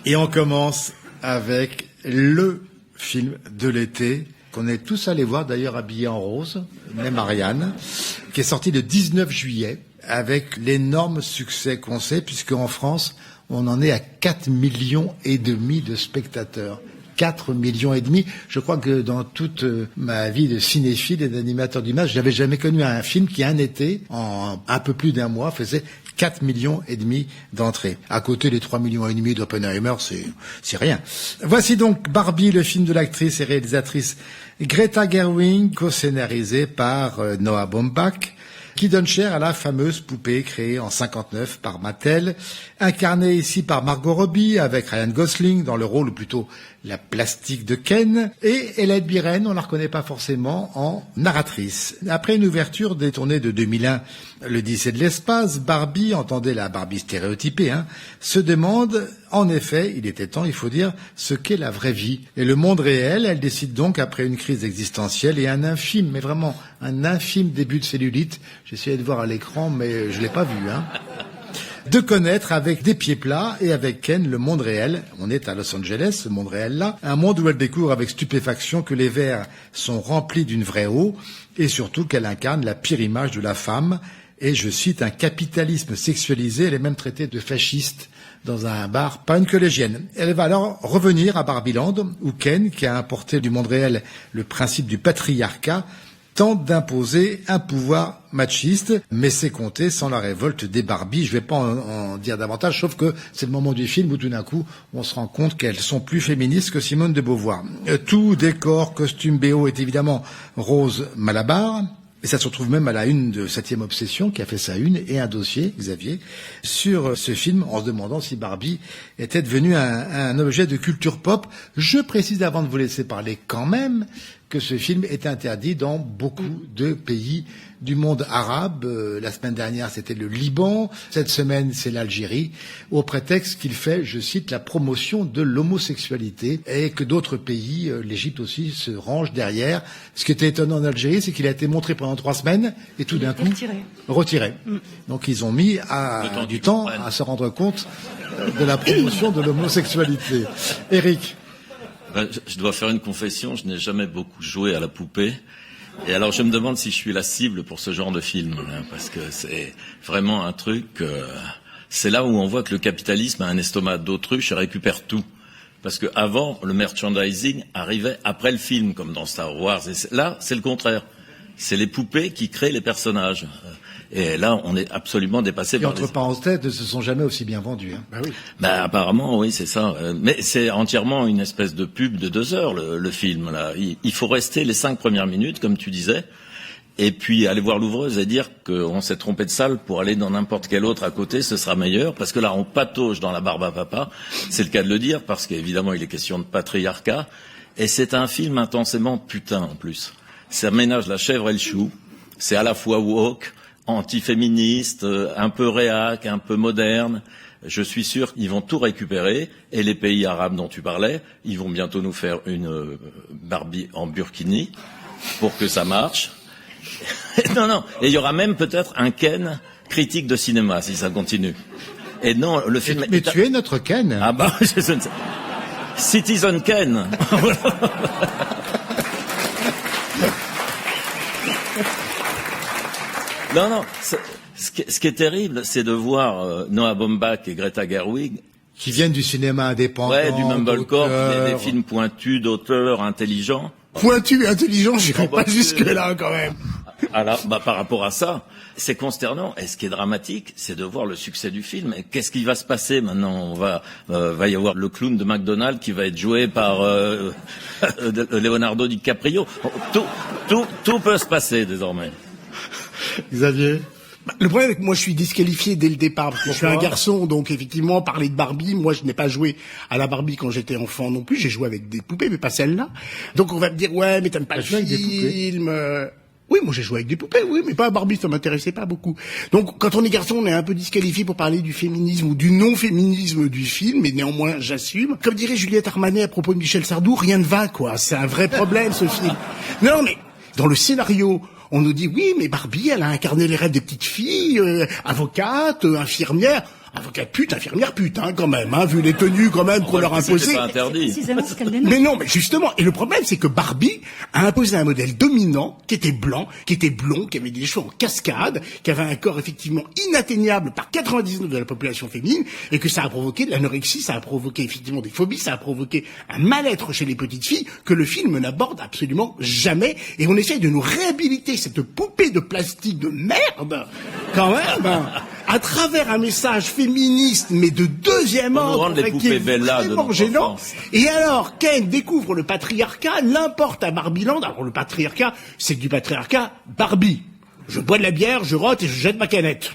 Et on commence avec le film de l'été qu'on est tous allés voir, d'ailleurs habillés en rose, même Ariane, qui est sorti le 19 juillet avec l'énorme succès qu'on sait, puisque en France, on en est à 4,5 millions de spectateurs. 4,5 millions. Je crois que dans toute ma vie de cinéphile et d'animateur d'image, j'avais jamais connu un film qui, un été, en un peu plus d'un mois, faisait 4,5 millions d'entrées. À côté des 3,5 millions d'Oppenheimer, c'est rien. Voici donc Barbie, le film de l'actrice et réalisatrice Greta Gerwig, co-scénarisé par Noah Baumbach, qui donne chair à la fameuse poupée créée en 59 par Mattel, incarnée ici par Margot Robbie avec Ryan Gosling dans le rôle, ou plutôt la plastique de Ken, et Hélène Mirren, on la reconnaît pas forcément, en narratrice. Après une ouverture détournée de 2001, l'Odyssée de l'espace, Barbie, entendez la Barbie stéréotypée, se demande, en effet, il était temps, il faut dire, ce qu'est la vraie vie. Et le monde réel, elle décide donc, après une crise existentielle et un infime, mais vraiment un infime début de cellulite, j'essayais de voir à l'écran, mais je l'ai pas vu, de connaître avec des pieds plats et avec Ken le monde réel. On est à Los Angeles, ce monde réel-là. Un monde où elle découvre avec stupéfaction que les vers sont remplis d'une vraie eau et surtout qu'elle incarne la pire image de la femme. Et je cite, un capitalisme sexualisé. Elle est même traitée de fasciste dans un bar par une collégienne. Elle va alors revenir à Barbieland où Ken, qui a importé du monde réel le principe du patriarcat, tente d'imposer un pouvoir machiste, mais c'est compté sans la révolte des Barbies. Je vais pas en dire davantage, sauf que c'est le moment du film où tout d'un coup, on se rend compte qu'elles sont plus féministes que Simone de Beauvoir. Tout décor, costume, BO est évidemment Rose Malabar. Et ça se retrouve même à la une de 7e Obsession, qui a fait sa une, et un dossier, Xavier, sur ce film, en se demandant si Barbie était devenue un objet de culture pop. Je précise, avant de vous laisser parler quand même, que ce film est interdit dans beaucoup de pays du monde arabe. La semaine dernière, c'était le Liban. Cette semaine, c'est l'Algérie, au prétexte qu'il fait, je cite, la promotion de l'homosexualité, et que d'autres pays, l'Égypte aussi, se rangent derrière. Ce qui était étonnant en Algérie, c'est qu'il a été montré pendant 3 semaines, et tout d'un coup, retiré. Donc ils ont mis du temps à se rendre compte de la promotion de l'homosexualité. Éric. Je dois faire une confession, je n'ai jamais beaucoup joué à la poupée. Et alors je me demande si je suis la cible pour ce genre de film, parce que c'est vraiment un truc... c'est là où on voit que le capitalisme a un estomac d'autruche et récupère tout. Parce que avant, le merchandising arrivait après le film, comme dans Star Wars. Et là, c'est le contraire. C'est les poupées qui créent les personnages. Et là, on est absolument dépassé par entre parenthèses, ne se sont jamais aussi bien vendus. Bah oui. Bah apparemment, oui, c'est ça. Mais c'est entièrement une espèce de pub de 2 heures, le film. Là, il faut rester les 5 premières minutes, comme tu disais, et puis aller voir l'ouvreuse et dire qu'on s'est trompé de salle pour aller dans n'importe quel autre à côté, ce sera meilleur, parce que là, on patauge dans la barbe à papa. C'est le cas de le dire, parce qu'évidemment, il est question de patriarcat, et c'est un film intensément putain en plus. Ça ménage la chèvre et le chou. C'est à la fois woke, anti-féministe, un peu réac, un peu moderne. Je suis sûr qu'ils vont tout récupérer. Et les pays arabes dont tu parlais, ils vont bientôt nous faire une Barbie en burkini pour que ça marche. Non. Et il y aura même peut-être un Ken critique de cinéma si ça continue. Et non, le film... Mais tu es notre Ken. Ah bah, Citizen Ken. Non, ce qui est terrible, c'est de voir Noah Baumbach et Greta Gerwig qui viennent du cinéma indépendant, du mumblecore, des films pointus, d'auteurs intelligents. Pointus et intelligents, j'irai pas jusque-là quand même. Alors, par rapport à ça, c'est consternant. Et ce qui est dramatique, c'est de voir le succès du film. Et qu'est-ce qui va se passer maintenant? Va y avoir le clown de McDonald's qui va être joué par Leonardo DiCaprio. Tout peut se passer désormais. Xavier? Le problème est que moi je suis disqualifié dès le départ parce que je suis un garçon, donc effectivement parler de Barbie, moi je n'ai pas joué à la Barbie quand j'étais enfant non plus, j'ai joué avec des poupées mais pas celle-là. Donc on va me dire ouais mais t'aimes pas le film. Oui, moi j'ai joué avec des poupées, oui, mais pas à Barbie, ça m'intéressait pas beaucoup. Donc quand on est garçon, on est un peu disqualifié pour parler du féminisme ou du non-féminisme du film, mais néanmoins j'assume. Comme dirait Juliette Armanet à propos de Michel Sardou, rien ne va quoi, c'est un vrai problème ce film. Non mais dans le scénario, on nous dit, oui, mais Barbie, elle a incarné les rêves des petites filles, avocates, infirmières. avocat pute, infirmière pute, quand même, vu les tenues quand même qu'on leur imposait. C'est pas interdit. Précisément ce qu'elle dénonce. Mais non, mais justement, et le problème c'est que Barbie a imposé un modèle dominant qui était blanc, qui était blond, qui avait des cheveux en cascade, qui avait un corps effectivement inatteignable par 99% de la population féminine, et que ça a provoqué de l'anorexie, ça a provoqué effectivement des phobies, ça a provoqué un mal-être chez les petites filles que le film n'aborde absolument jamais, et on essaye de nous réhabiliter cette poupée de plastique de merde, quand même, à travers un message féministe, mais de deuxième Pour nous ordre, rendre les qui poupées est Bella de vraiment notre gênant. enfance. Et alors, Ken découvre le patriarcat, l'importe à Barbieland. Alors, le patriarcat, c'est du patriarcat Barbie. Je bois de la bière, je rote et je jette ma canette.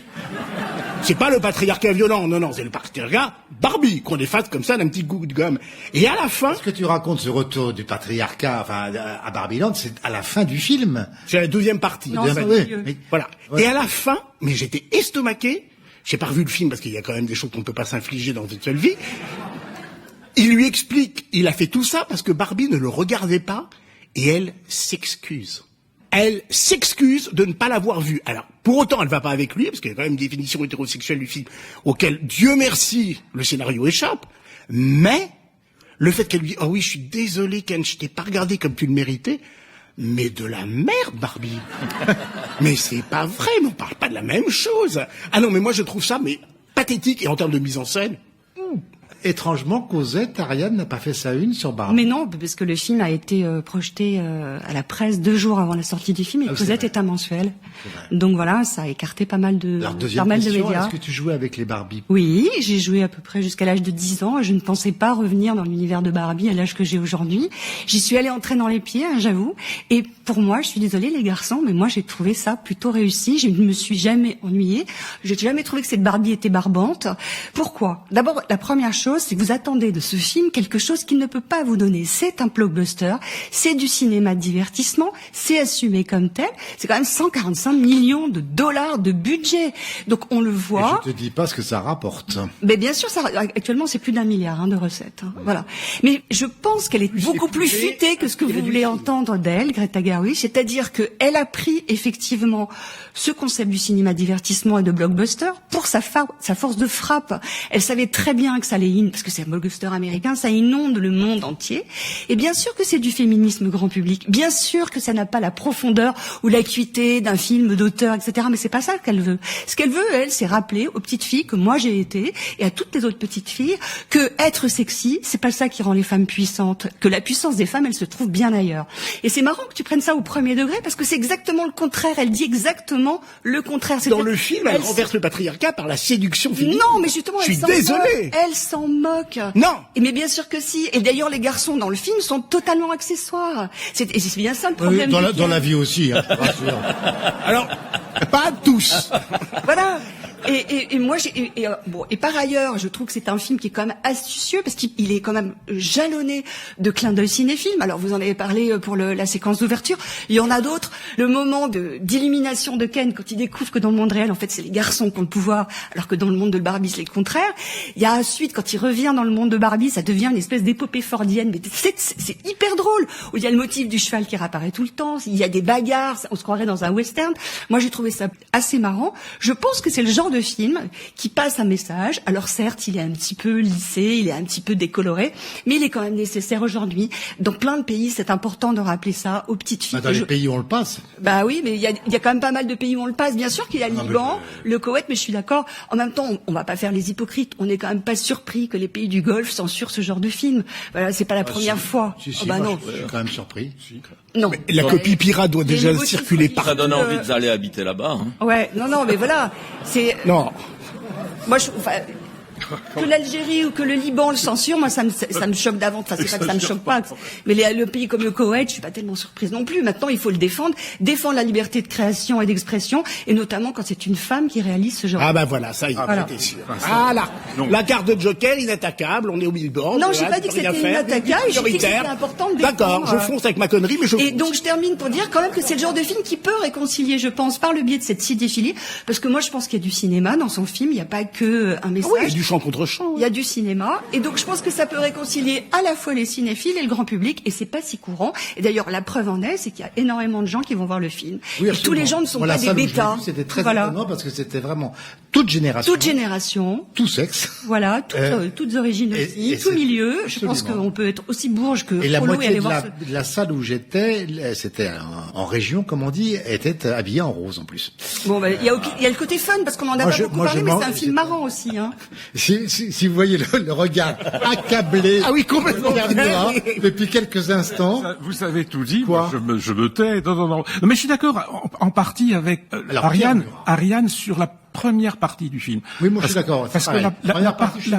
C'est pas le patriarcat violent, non, c'est le patriarcat Barbie, qu'on efface comme ça d'un petit goût de gomme. Et à la fin... Ce que tu racontes, ce retour du patriarcat, à Barbieland, c'est à la fin du film. C'est la deuxième partie. Non, c'est Oui, mieux. mais- Voilà. Ouais. Et à la fin, mais j'étais estomaqué. J'ai pas revu le film parce qu'il y a quand même des choses qu'on ne peut pas s'infliger dans une seule vie. Il lui explique, il a fait tout ça parce que Barbie ne le regardait pas et elle s'excuse. Elle s'excuse de ne pas l'avoir vu. Alors, pour autant, elle va pas avec lui, parce qu'il y a quand même une définition hétérosexuelle du film, auquel, Dieu merci, le scénario échappe. Mais, le fait qu'elle lui dit, oh oui, je suis désolé, Ken, je t'ai pas regardé comme tu le méritais, mais de la merde, Barbie. Mais c'est pas vrai, mais on parle pas de la même chose. Ah non, mais moi je trouve ça, mais pathétique, et en termes de mise en scène, Étrangement, Cosette, Ariane n'a pas fait sa une sur Barbie. Mais non, parce que le film a été projeté à la presse 2 jours avant la sortie du film, et Ah oui, Cosette c'est est un mensuel. C'est vrai. Donc voilà, ça a écarté pas mal de, Alors, pas deuxième mal de question, médias. est-ce que tu jouais avec les Barbies? Oui, j'ai joué à peu près jusqu'à l'âge de 10 ans. Je ne pensais pas revenir dans l'univers de Barbie à l'âge que j'ai aujourd'hui. J'y suis allée en traînant les pieds, j'avoue. Et pour moi, je suis désolée les garçons, mais moi j'ai trouvé ça plutôt réussi. Je ne me suis jamais ennuyée. J'ai jamais trouvé que cette Barbie était barbante. Pourquoi? D'abord, la première chose, c'est que vous attendez de ce film quelque chose qu'il ne peut pas vous donner. C'est un blockbuster, c'est du cinéma de divertissement, c'est assumé comme tel. C'est quand même 145 millions de dollars de budget. Donc on le Et voit. je te dis pas ce que ça rapporte. Mais bien sûr, ça, actuellement, c'est plus d'1 milliard de recettes. Voilà. Mais je pense qu'elle est beaucoup plus futée que ce que vous voulez entendre d'elle, Greta Gerwig. C'est-à-dire qu'elle a pris effectivement ce concept du cinéma divertissement et de blockbuster pour sa force de frappe. Elle savait très bien que ça allait parce que c'est un blockbuster américain, ça inonde le monde entier. Et bien sûr que c'est du féminisme grand public. Bien sûr que ça n'a pas la profondeur ou l'acuité d'un film d'auteur, etc. Mais c'est pas ça qu'elle veut. Ce qu'elle veut, elle, c'est rappeler aux petites filles que moi j'ai été et à toutes les autres petites filles que être sexy, c'est pas ça qui rend les femmes puissantes. Que la puissance des femmes, elle se trouve bien ailleurs. Et c'est marrant que tu prennes ça au premier degré parce que c'est exactement le contraire. Elle dit exactement le contraire. dans le film, elle renverse le patriarcat par la séduction féminine. Non, mais justement, je elle suis s'en désolé. moque. Elle s'en moque. Non. Mais bien sûr que si. Et d'ailleurs, les garçons dans le film sont totalement accessoires. Et c'est bien ça le Oui, problème. dans la vie aussi, hein, rassure. Alors, pas tous. Voilà. Et moi, et par ailleurs, je trouve que c'est un film qui est quand même astucieux parce qu'il est quand même jalonné de clins d'œil cinépilm. Alors, vous en avez parlé pour la séquence d'ouverture. Il y en a d'autres. Le moment d'illumination de Ken quand il découvre que dans le monde réel, en fait, c'est les garçons qui ont le pouvoir, alors que dans le monde de Barbie, c'est le contraire. Il y a ensuite, quand il revient dans le monde de Barbie, ça devient une espèce d'épopée fordienne. Mais c'est hyper drôle. Où il y a le motif du cheval qui réapparaît tout le temps. Il y a des bagarres. On se croirait dans un western. Moi, j'ai trouvé ça assez marrant. Je pense que c'est le genre de film qui passe un message. Alors certes, il est un petit peu lissé, il est un petit peu décoloré, mais il est quand même nécessaire aujourd'hui. Dans plein de pays, c'est important de rappeler ça aux petites filles. Dans les pays où on le passe. Bah oui, mais il y a quand même pas mal de pays où on le passe. Bien sûr qu'il y a le Liban, le Koweït, mais je suis d'accord. En même temps, on va pas faire les hypocrites. On n'est quand même pas surpris que les pays du Golfe censurent ce genre de film. Voilà, c'est pas la première fois. Si, Oh, bah moi, non. je suis quand même surpris. Non. La copie pirate doit Il y a déjà une motif circuler politique. par... Ça donne envie d'aller habiter là-bas. Hein. Ouais, non, mais voilà. C'est, Non. moi, que l'Algérie ou que le Liban le censure, moi ça me choque d'avance. Enfin, c'est pas que ça me choque pas. Mais le pays comme le Koweït, je suis pas tellement surprise non plus. Maintenant, il faut le défendre la liberté de création et d'expression, et notamment quand c'est une femme qui réalise ce genre. Ah ben voilà, ça y est, Voilà. j'étais sûr. Voilà. La carte de Joker, inattaquable, on est au billboard. Non, j'ai voilà, pas dit que tu peux rien c'était faire, inattaquable, j'ai dit que prioritaire. c'était important de D'accord, défendre. je fonce avec ma connerie, mais je Et fonce. donc je termine pour dire quand même que c'est le genre de film qui peut réconcilier, je pense, par le biais de cette cinéphilie, parce que moi je pense qu'il y a du cinéma dans son film, il n'y a pas que un message. Oui, il y a du en contre-champ. Il y a du cinéma, et donc je pense que ça peut réconcilier à la fois les cinéphiles et le grand public, et c'est pas si courant. Et d'ailleurs, la preuve en est, c'est qu'il y a énormément de gens qui vont voir le film. Oui, et tous les gens ne sont Moi, pas la des salle où je l'ai bêtas. vu, c'était très Voilà. étonnant parce que c'était vraiment toute génération. Toute génération. Tout sexe. Voilà, toutes origines et aussi, tout c'est- milieu. Je pense absolument. qu'on peut être aussi bourge que Et la Polo et moitié aller de voir de la salle où j'étais, c'était en région, comme on dit, était habillée en rose en plus. Bon, il y a le côté fun, parce qu'on en a Moi, pas je- beaucoup moi, parlé, je mais m'en- c'est un film marrant aussi, hein. Si vous voyez le regard accablé, Ah oui, complètement. Bernard, depuis quelques instants. Vous avez tout dit. Quoi Moi, je me tais. Non, mais je suis d'accord en partie avec Alors, Ariane. Pierre, Ariane sur la première partie du film. Oui, moi, je suis d'accord, Parce c'est que pareil. la Première partie,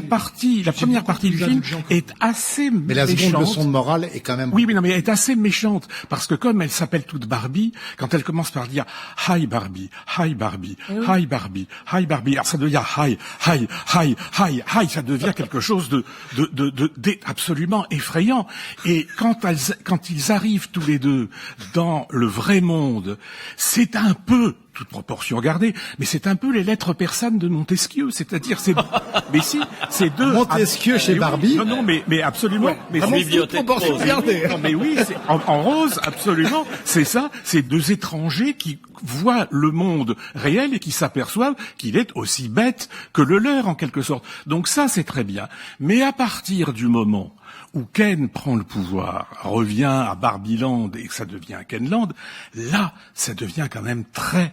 première beaucoup partie du plus film indulgent que- est assez Mais la seconde méchante. leçon de morale est quand même. Oui, mais non, mais elle est assez méchante parce que comme elle s'appelle toute Barbie, quand elle commence par dire Hi Barbie, Hi Barbie, Hi Barbie, Hi Barbie, alors ça devient Hi, ça devient quelque chose de absolument effrayant. Et quand ils arrivent tous les deux dans le vrai monde, c'est un peu, toute proportion gardée, mais c'est un peu les lettres persanes de Montesquieu, c'est-à-dire mais si, c'est deux Montesquieu chez oui, Barbie. Non, mais absolument. Mais Vraiment, c'est- bibliothèque proportion rose. gardée. non, mais oui, c'est en rose, absolument. C'est ça, c'est deux étrangers qui voient le monde réel et qui s'aperçoivent qu'il est aussi bête que le leur, en quelque sorte. Donc ça, c'est très bien. Mais à partir du moment où Ken prend le pouvoir, revient à Barbieland et que ça devient Kenland, là, ça devient quand même très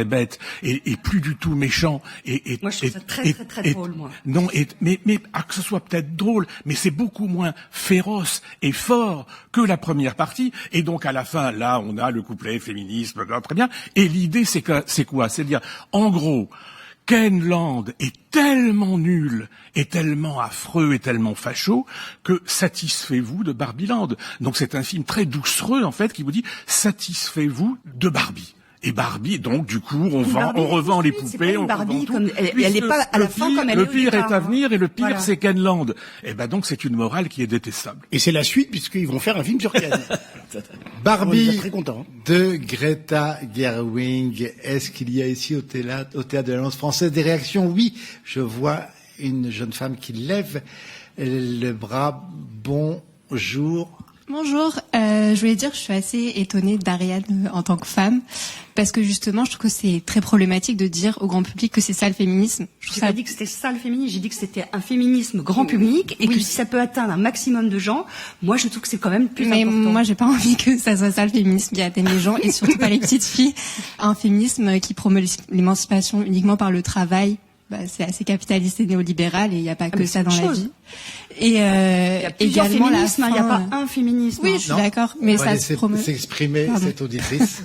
bête et plus du tout méchant et Moi, je trouve ça très drôle, moi. non, mais que ce soit peut-être drôle, mais c'est beaucoup moins féroce et fort que la première partie. Et donc à la fin, là, on a le couplet féminisme, très bien. Et l'idée, c'est quoi? C'est de dire, en gros, Kenland est tellement nul, et tellement affreux, et tellement facho, que satisfez-vous de Barbieland. Donc c'est un film très doucereux, en fait, qui vous dit, satisfez-vous de Barbie. Et Barbie, donc, du coup, on revend les c'est poupées, pas une on Barbie revend tout. comme elle est pas à la fin comme elle est Le au pire départ, est à hein. venir, et le pire, Voilà. c'est Kenland. Et ben donc, c'est une morale qui est détestable. Et c'est la suite, puisqu'ils vont faire un film sur Ken. On est Barbie très content. de Greta Gerwig. Est-ce qu'il y a ici au théâtre de l'Alliance française des réactions? Oui, je vois une jeune femme qui lève le bras. Bonjour. Bonjour, je voulais dire que je suis assez étonnée d'Ariane en tant que femme, parce que justement, je trouve que c'est très problématique de dire au grand public que c'est ça le féminisme. Je trouve J'ai ça pas dit que c'était ça le féminisme, j'ai dit que c'était un féminisme grand public et que si ça peut atteindre un maximum de gens, moi je trouve que c'est quand même plus mais important. moi, j'ai pas envie que ça soit ça le féminisme qui atteigne les gens et surtout pas les petites filles. Un féminisme qui promeut l'émancipation uniquement par le travail. Bah, c'est assez capitaliste et néolibéral et il n'y a pas que mais ça c'est dans une la chose. vie. Et Il y a plusieurs également la féminismes, il n'y a fin, pas un féminisme. Oui, hein. je suis d'accord, mais On va ça laisser se promeut. s'exprimer Pardon. cette auditrice.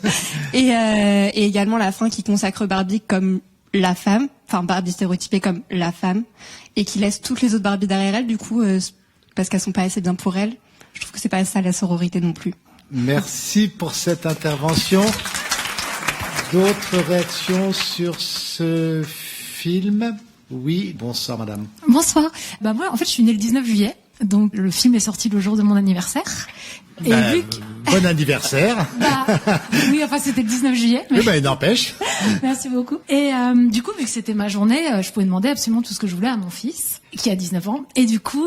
Et également la fin qui consacre Barbie comme la femme, enfin Barbie stéréotypée comme la femme, et qui laisse toutes les autres Barbie derrière elle, du coup, parce qu'elles sont pas assez bien pour elle. Je trouve que c'est pas ça la sororité non plus. Merci pour cette intervention. D'autres réactions sur ce film? Oui, bonsoir madame. Bonsoir. Bah moi, en fait, je suis née le 19 juillet, donc le film est sorti le jour de mon anniversaire. Et vu que... Bon anniversaire. oui, enfin, c'était le 19 juillet. Mais... Oui, il n'empêche. Merci beaucoup. Et du coup, vu que c'était ma journée, je pouvais demander absolument tout ce que je voulais à mon fils, qui a 19 ans. Et du coup,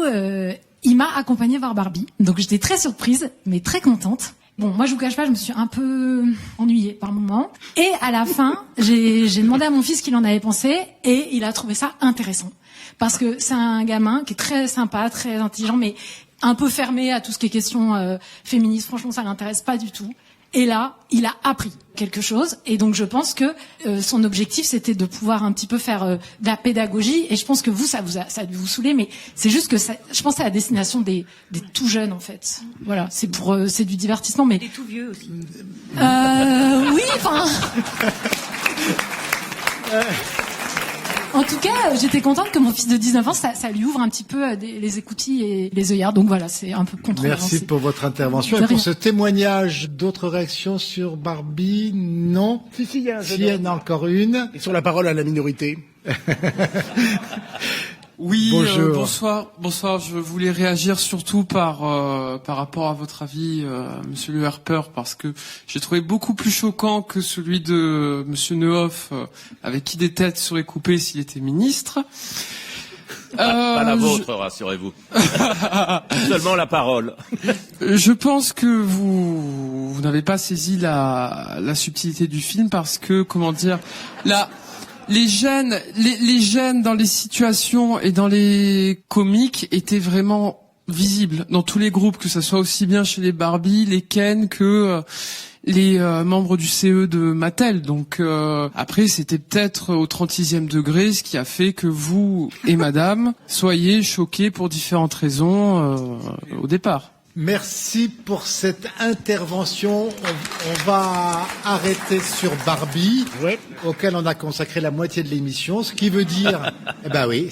il m'a accompagnée voir Barbie. Donc j'étais très surprise, mais très contente. Bon, moi je vous cache pas, je me suis un peu ennuyée par moments. Et à la fin, j'ai demandé à mon fils qu'il en avait pensé et il a trouvé ça intéressant. Parce que c'est un gamin qui est très sympa, très intelligent, mais un peu fermé à tout ce qui est question féministe. Franchement, ça l'intéresse pas du tout. Et là, il a appris quelque chose. Et donc, je pense que son objectif, c'était de pouvoir un petit peu faire de la pédagogie. Et je pense que ça a dû vous saouler, mais c'est juste que je pense à la destination des tout jeunes, en fait. Voilà, c'est du divertissement, mais Des tout vieux aussi. oui, enfin. En tout cas, j'étais contente que mon fils de 19 ans, ça lui ouvre un petit peu les écoutilles et les œillères. Donc voilà, c'est un peu controversé. Merci pour votre intervention De et pour rien. ce témoignage. D'autres réactions sur Barbie? Non. Si, il y a un Si, il y en a encore une. Et sur la parole à la minorité. Oui, Bonjour. bonsoir. Je voulais réagir surtout par rapport à votre avis, Monsieur Le Harper, parce que j'ai trouvé beaucoup plus choquant que celui de Monsieur Neuhoff, avec qui des têtes seraient coupées s'il était ministre. Pas la vôtre, rassurez-vous. Seulement la parole. Je pense que vous n'avez pas saisi la subtilité du film parce que, comment dire, les gènes dans les situations et dans les comiques étaient vraiment visibles dans tous les groupes, que ça soit aussi bien chez les Barbie, les Ken que les membres du CE de Mattel. Donc après, c'était peut-être au 36e degré, ce qui a fait que vous et madame soyez choqués pour différentes raisons au départ. Merci pour cette intervention. On va arrêter sur Barbie, auquel on a consacré la moitié de l'émission, ce qui veut dire, eh ben oui,